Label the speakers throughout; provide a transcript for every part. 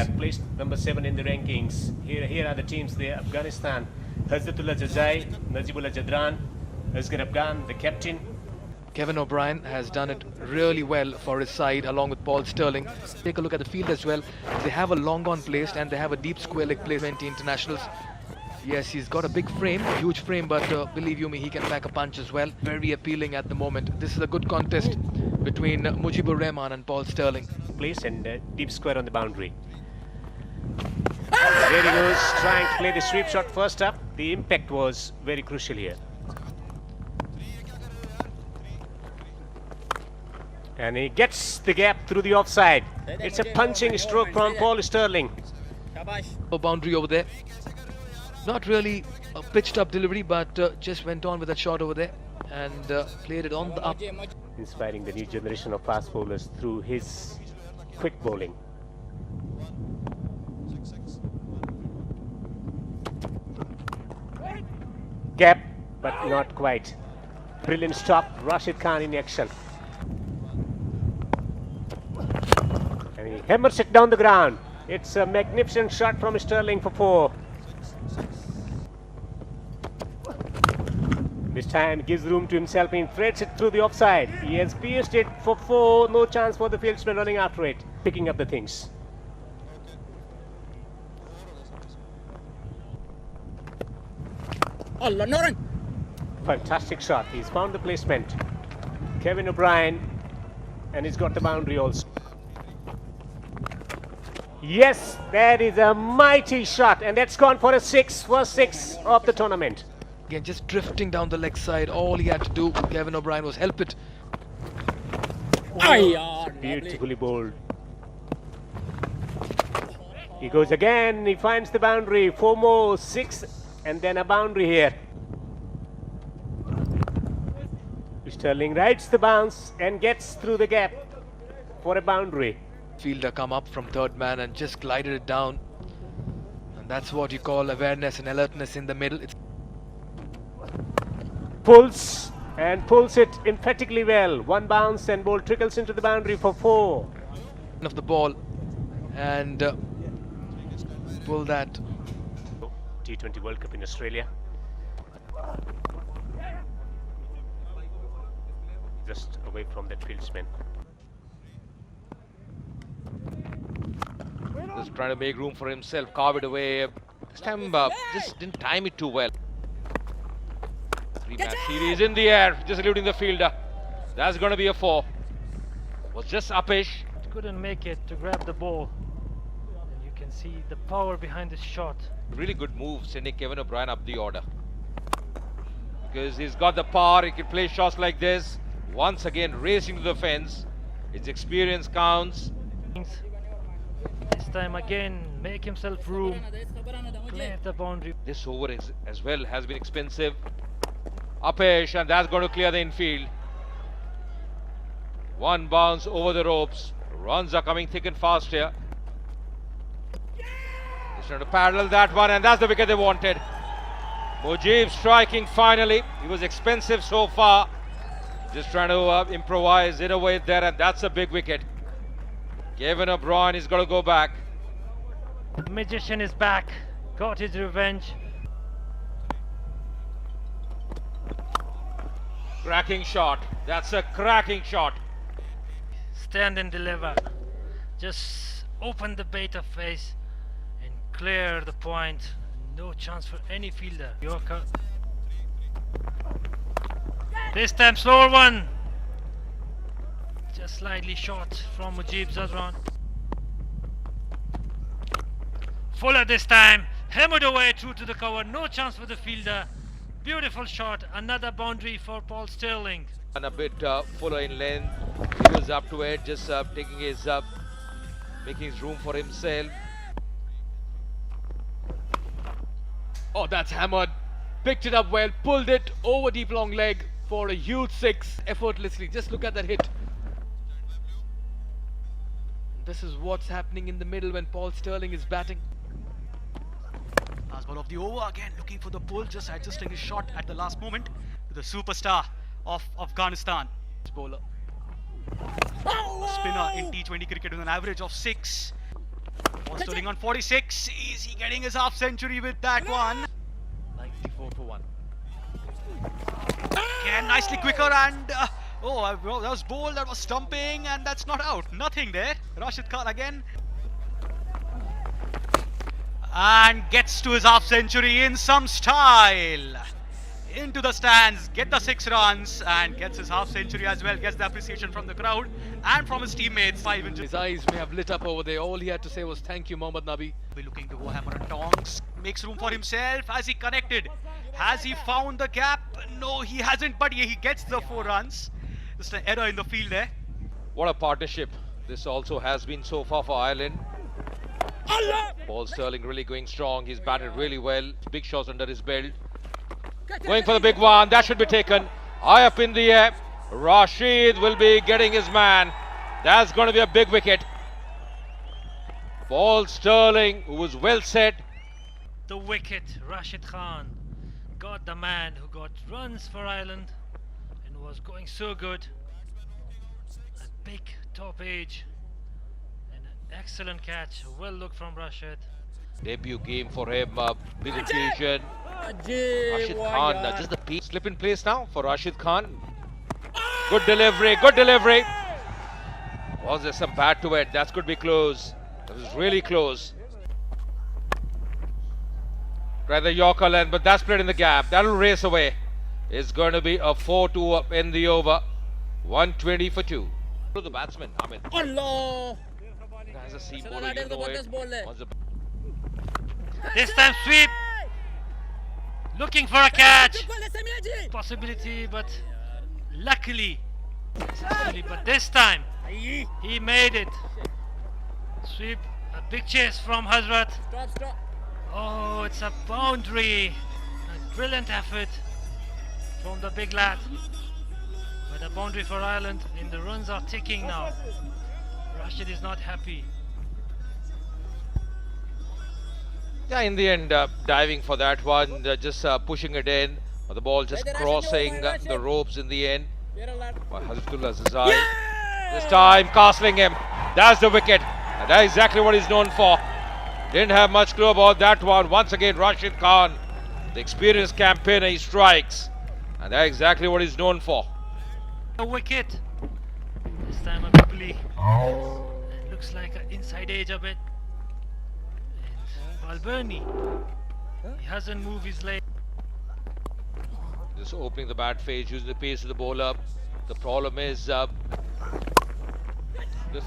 Speaker 1: are placed number 7 in the rankings. Here are the teams there. Afghanistan, Hazratullah Jazai, Najibullah Jadran, Asghar Afghan, the captain.
Speaker 2: Kevin O'Brien has done it really well for his side along with Paul Sterling. Take a look at the field as well. They have a long on placed and they have a deep square leg placed 20 internationals. Yes, he's got a big frame, a huge frame, but believe you me, he can pack a punch as well. Very appealing at the moment. This is a good contest between Mujibur Rahman and Paul Sterling.
Speaker 1: Place and deep square on the boundary. There he goes, trying to play the sweep shot first up. The impact was very crucial here. And he gets the gap through the offside. It's a punching stroke from Paul Sterling.
Speaker 2: A boundary over there. Not really a pitched up delivery, but just went on with that shot over there and played it on the up.
Speaker 1: Inspiring the new generation of fast bowlers through his quick bowling. Gap, but not quite. Brilliant stop. Rashid Khan in action. And he hammers it down the ground. It's a magnificent shot from Sterling for 4. This time gives room to himself and threads it through the offside. He has pierced it for 4. No chance for the fieldsman running after it. Picking up the things. Fantastic shot. He's found the placement. Kevin O'Brien. And he's got the boundary also. Yes, that is a mighty shot. And that's gone for a 6. First 6 of the tournament.
Speaker 2: Again, just drifting down the leg side. All he had to do, Kevin O'Brien, was help it.
Speaker 1: Oh, beautifully bowled. He goes again. He finds the boundary. 4 more, 6, and then a boundary here. Sterling rides the bounce and gets through the gap for a boundary.
Speaker 2: Fielder come up from third man and just glided it down. And that's what you call awareness and alertness in the middle. It's
Speaker 1: pulls it emphatically well. One bounce and ball trickles into the boundary for 4.
Speaker 2: Of the ball and pull that.
Speaker 1: T20 World Cup in Australia. Just away from that fieldsman.
Speaker 3: Just trying to make room for himself, carve it away. This time just didn't time it too well. 3-match series in the air, just eluding the fielder. That's going to be a 4. Was just uppish.
Speaker 4: Couldn't make it to grab the ball. And you can see the power behind this shot.
Speaker 3: Really good move sending Kevin O'Brien up the order. Because he's got the power, he can play shots like this. Once again racing to the fence. His experience counts.
Speaker 4: This time again, make himself room. Clear the boundary.
Speaker 3: This over as well has been expensive. Uppish, and that's going to clear the infield. One bounce over the ropes. Runs are coming thick and fast here. He's trying to parallel that one, and that's the wicket they wanted. Mujib striking finally. He was expensive so far. Just trying to improvise in a way there, and that's a big wicket. Kevin O'Brien is going to go back.
Speaker 4: The magician is back. Got his revenge.
Speaker 3: Cracking shot. That's a cracking shot.
Speaker 4: Stand and deliver. Just open the beta face and clear the point. No chance for any fielder. Yorker. This time slower one. Just slightly short from Mujib Jadran. Fuller this time. Hammered away through to the cover. No chance for the fielder. Beautiful shot. Another boundary for Paul Sterling.
Speaker 3: And a bit fuller in length. He was up to it, just taking his making his room for himself.
Speaker 2: Oh, that's hammered. Picked it up well, pulled it over deep long leg for a huge 6 effortlessly. Just look at that hit. This is what's happening in the middle when Paul Sterling is batting.
Speaker 5: Last ball of the over, again looking for the pull, just adjusting his shot at the last moment to the superstar of Afghanistan.
Speaker 2: Bowler.
Speaker 5: A spinner in T20 cricket with an average of 6. Sterling on 46. Is he getting his half century with that one?
Speaker 2: 94 for 1.
Speaker 5: Again, nicely quicker and well, that was bowled, that was stumping, and that's not out. Nothing there. Rashid Khan again. And gets to his half century in some style. Into the stands, get the 6 runs, and gets his half century as well. Gets the appreciation from the crowd and from his teammates. 5 inches.
Speaker 2: His eyes may have lit up over there. All he had to say was thank you, Mohammad Nabi.
Speaker 5: Be looking to go hammer and tongs. Makes room for himself. Has he connected? Has he found the gap? No, he hasn't, but he gets the 4 runs. Just an error in the field there.
Speaker 3: What a partnership this also has been so far for Ireland. Paul Sterling really going strong. He's batted really well. Big shots under his belt. Going for the big one. That should be taken. High up in the air. Rashid will be getting his man. That's going to be a big wicket. Paul Sterling, who was well set.
Speaker 4: The wicket, Rashid Khan got the man who got runs for Ireland and was going so good. A big top edge and an excellent catch. Well looked from Rashid.
Speaker 3: Debut game for him. Big occasion. Rashid Khan, just the piece. Slip in place now for Rashid Khan. Good delivery, good delivery. Was there some bat to it? That could be close. That was really close. Try the Yorker length, but that's played in the gap. That'll race away. It's going to be a 4-2 up in the over. 120 for 2. To the batsman, Ahmed. Allah! Has a seam bowler, you know it.
Speaker 4: This time sweep. Looking for a catch. Possibility, but luckily. But this time he made it. Sweep, a big chase from Hazrat. Oh, it's a boundary. A brilliant effort from the big lad. But a boundary for Ireland, and the runs are ticking now. Rashid is not happy.
Speaker 3: Yeah, in the end, diving for that one, just pushing it in. The ball just crossing the ropes in the end. Hazratullah Zazai. This time, castling him. That's the wicket. And that's exactly what he's known for. Didn't have much clue about that one. Once again, Rashid Khan, the experienced campaigner, he strikes. And that's exactly what he's known for.
Speaker 4: A wicket. This time a quickly. It looks like an inside edge a bit. And Balberni, he hasn't moved his leg.
Speaker 3: Just opening the bat face, using the pace of the bowler. The problem is the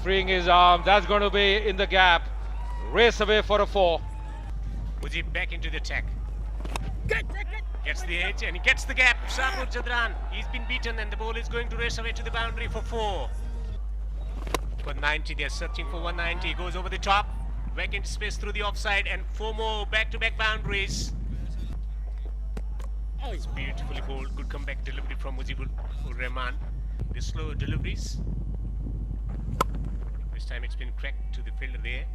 Speaker 3: freeing his arm. That's going to be in the gap. Race away for a 4.
Speaker 1: Mujib back into the attack. Gets the edge and he gets the gap. Shahpur Jadran, he's been beaten and the ball is going to race away to the boundary for 4. For 90, they're searching for 190. He goes over the top, back into space through the offside, and 4 more back-to-back boundaries. Oh, it's beautifully bowled. Good comeback delivery from Mujibur Rahman. The slow deliveries. This time it's been cracked to the fielder there.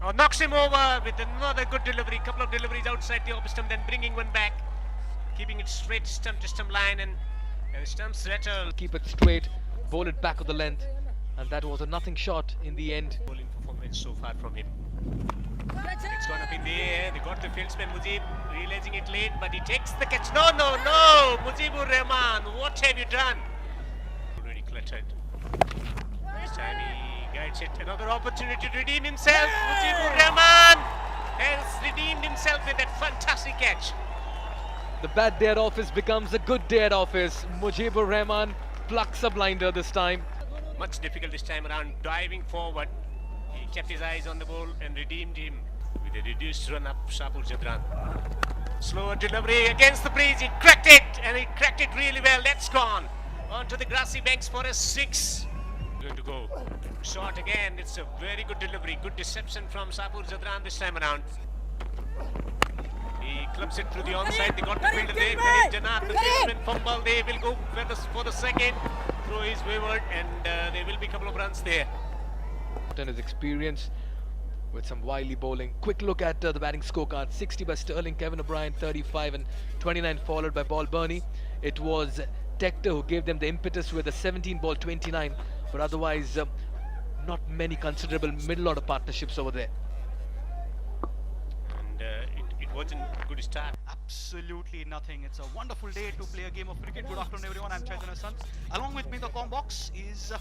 Speaker 1: Oh, knocks him over with another good delivery. Couple of deliveries outside the off stump, then bringing one back, keeping it straight stump to stump line, and the stumps rattle.
Speaker 2: Keep it straight, bowl it back of the length, and that was a nothing shot in the end.
Speaker 1: Bowling performance so far from him. It's gone up in the air. They got the fieldsman Mujib, realizing it late, but he takes the catch. No, Mujibur Rahman, what have you done? Already cluttered. This time he guides it. Another opportunity to redeem himself. Mujibur Rahman has redeemed himself with that fantastic catch.
Speaker 2: The bad day at office becomes a good day at office. Mujibur Rahman plucks a blinder this time.
Speaker 1: Much difficult this time around, diving forward. He kept his eyes on the ball and redeemed him with a reduced run up. Shahpur Jadran. Slower delivery against the breeze. He cracked it, and he cracked it really well. That's gone. Onto the grassy banks for a 6. Going to go short again. It's a very good delivery. Good deception from Shahpur Jadran this time around. He clubs it through the onside. They got the fielder there. Khalid Janat, the fieldsman fumble. They will go for the second. Throw is wavered, and there will be a couple of runs there.
Speaker 2: And his experience with some wily bowling. Quick look at the batting scorecard. 60 by Sterling, Kevin O'Brien 35 and 29 followed by Balberni. It was Tector who gave them the impetus with a 17 ball 29, but otherwise not many considerable middle order partnerships over there.
Speaker 1: And it wasn't a good start.
Speaker 5: Absolutely nothing. It's a wonderful day to play a game of cricket. Good afternoon, everyone. I'm Chaitanya Hassan. Along with me in the com box is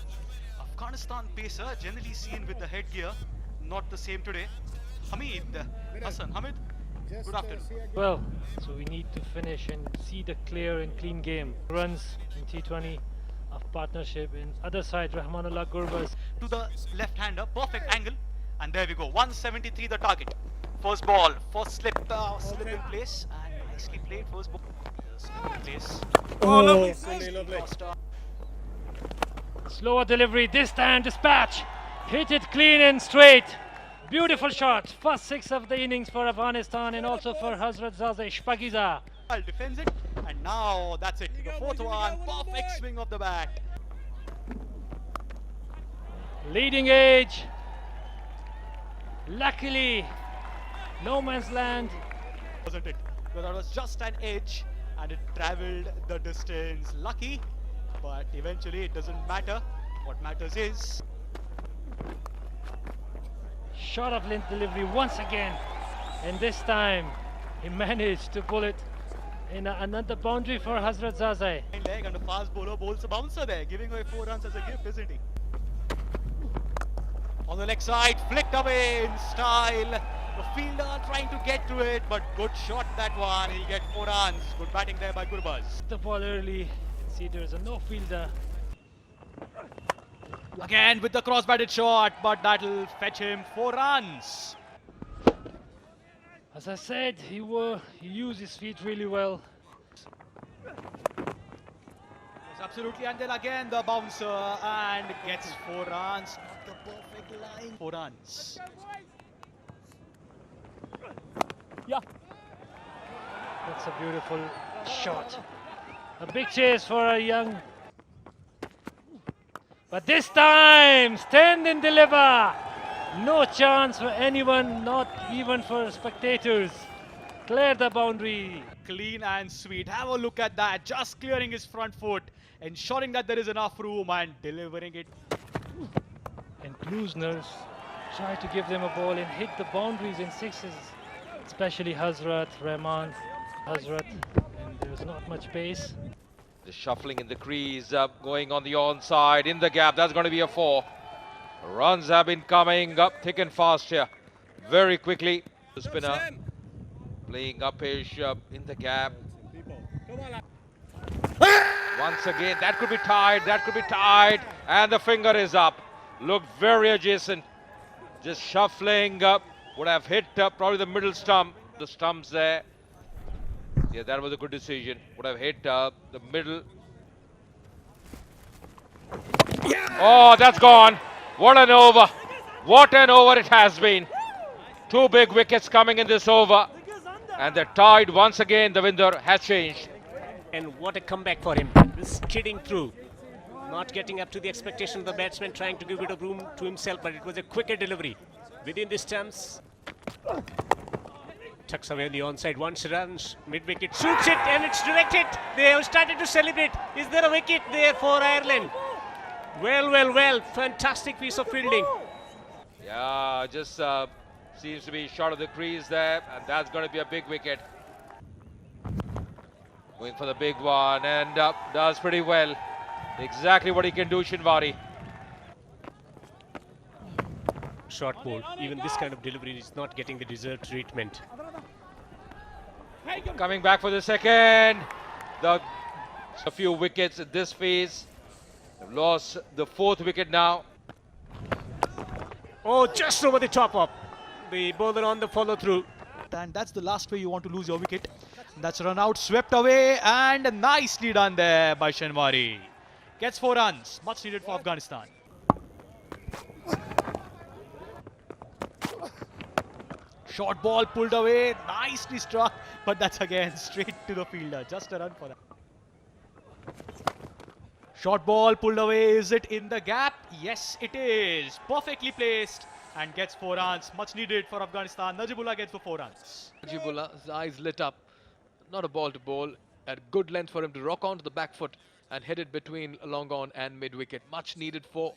Speaker 5: Afghanistan pacer, generally seen with the headgear. Not the same today. Hamid Hassan. Hamid, good afternoon.
Speaker 4: Well, so we need to finish and see the clear and clean game. Runs in T20 of partnership. In other side, Rahmanullah Gurbaz.
Speaker 5: To the left-hander, perfect angle. And there we go. 173 the target. First ball, first slip in place. And nicely played. First ball, slip in place. Oh, lovely.
Speaker 4: Slower delivery, this time dispatch. Hit it clean and straight. Beautiful shot. First 6 of the innings for Afghanistan and also for Hazrat Zaze Shpagiza.
Speaker 5: Defends it. And now that's it. The fourth one. Perfect swing of the bat.
Speaker 4: Leading edge. Luckily, no man's land.
Speaker 5: Wasn't it? Because that was just an edge and it travelled the distance. Lucky, but eventually it doesn't matter. What matters is
Speaker 4: Shot of length delivery once again, and this time he managed to pull it in another boundary for Hazrat Zaze.
Speaker 5: leg and a fast bowler bowls a bouncer there, giving away 4 runs as a gift, isn't he? On the leg side, flicked away in style. The fielder trying to get to it, but good shot that one. He'll get 4 runs. Good batting there by Gurbaz.
Speaker 4: The ball early. See, there's a no fielder.
Speaker 5: Again with the cross-batted shot, but that'll fetch him 4 runs.
Speaker 4: As I said, he used his feet really well.
Speaker 5: Yes, absolutely, and then again the bouncer and gets 4 runs. Not the perfect line. 4 runs. Yeah.
Speaker 4: That's a beautiful shot. A big chase for a young. But this time, stand and deliver. No chance for anyone, not even for spectators. Clear the boundary.
Speaker 5: Clean and sweet. Have a look at that. Just clearing his front foot, ensuring that there is enough room and delivering it.
Speaker 4: And Bluesners try to give them a ball and hit the boundaries in 6s. Especially Hazrat, Rahman, Hazrat. And there's not much pace.
Speaker 3: The shuffling in the crease, going on the onside, in the gap, that's going to be a 4. Runs have been coming up thick and fast here. Very quickly. The spinner playing uppish in the gap. Once again, that could be tied, and the finger is up. Looked very adjacent. Just shuffling up, would have hit probably the middle stump. The stumps there. Yeah, that was a good decision. Would have hit the middle. Oh, that's gone. What an over. What an over it has been. 2 big wickets coming in this over. And the tide once again, the winner has changed.
Speaker 1: And what a comeback for him. Skidding through. Not getting up to the expectation of the batsman, trying to give a bit of room to himself, but it was a quicker delivery. Within the stumps. Tucks away on the onside, once runs, mid-wicket, shoots it, and it's directed. They have started to celebrate. Is there a wicket there for Ireland? Well, fantastic piece of fielding.
Speaker 3: Yeah, just seems to be short of the crease there, and that's going to be a big wicket. Going for the big one, and does pretty well. Exactly what he can do, Shinwari.
Speaker 1: Short ball, even this kind of delivery is not getting the deserved treatment.
Speaker 3: Coming back for the second. A few wickets in this phase. They've lost the 4th wicket now.
Speaker 1: Oh, just over the top of the bowler on the follow through.
Speaker 5: And that's the last way you want to lose your wicket. That's run out, swept away, and nicely done there by Shinwari. Gets 4 runs, much needed for Afghanistan. Short ball pulled away, nicely struck, but that's again straight to the fielder. Just a run for that. Short ball pulled away. Is it in the gap? Yes, it is. Perfectly placed and gets 4 runs. Much needed for Afghanistan. Najibullah gets the 4 runs.
Speaker 2: Najibullah's eyes lit up. Not a ball to bowl. At good length for him to rock onto the back foot and hit it between long on and mid wicket. Much needed for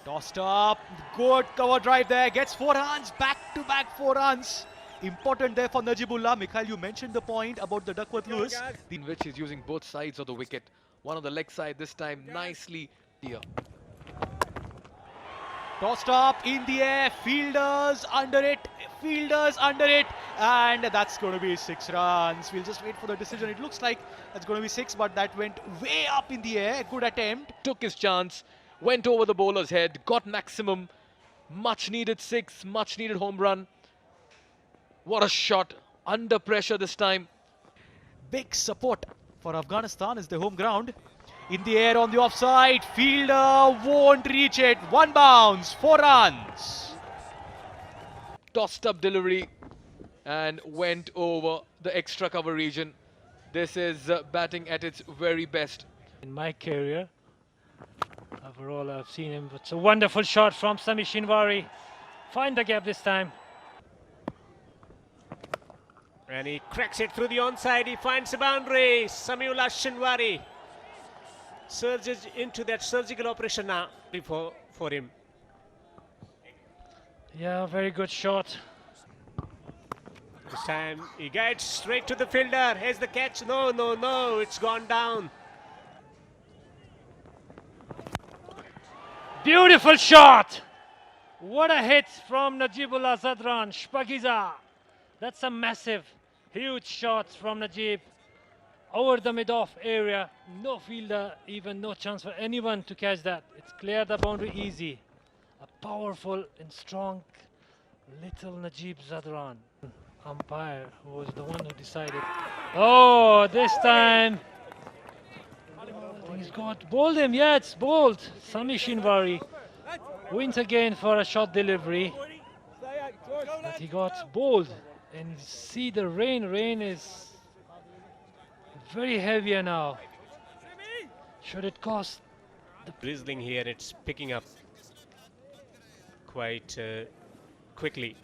Speaker 5: Tossed up, good cover drive there, gets 4 runs, back-to-back 4 runs. Important there for Najibullah. Mikhail, you mentioned the point about the Duckworth-Lewis.
Speaker 2: In which he's using both sides of the wicket. One on the leg side this time, nicely here.
Speaker 5: Tossed up in the air, fielders under it, and that's going to be 6 runs. We'll just wait for the decision. It looks like that's going to be 6, but that went way up in the air. Good attempt.
Speaker 2: Took his chance, went over the bowler's head, got maximum, much needed 6, much needed home run. What a shot, under pressure this time.
Speaker 5: Big support for Afghanistan is the home ground. In the air on the offside, fielder won't reach it. 1 bounce, 4 runs.
Speaker 2: Tossed up delivery and went over the extra cover region. This is batting at its very best.
Speaker 4: In my career, overall I've seen him. It's a wonderful shot from Sami Shinwari. Find the gap this time.
Speaker 1: And he cracks it through the onside. He finds the boundary. Samiullah Shinwari surges into that surgical operation now for him.
Speaker 4: Yeah, very good shot.
Speaker 1: This time he guides straight to the fielder. Here's the catch. No, it's gone down.
Speaker 4: Beautiful shot! What a hit from Najibullah Zadran, Shpagiza. That's a massive, huge shot from Najib. Over the mid-off area, no fielder, even no chance for anyone to catch that. It's cleared the boundary easy. A powerful and strong little Najib Zadran. Umpire, who was the one who decided. Oh, this time. He's got bowled him. Yeah, it's bowled. Sami Shinwari wins again for a shot delivery. But he got bowled. And see the rain. Rain is very heavier now. Should it cost?
Speaker 1: Drizzling here, it's picking up quite quickly.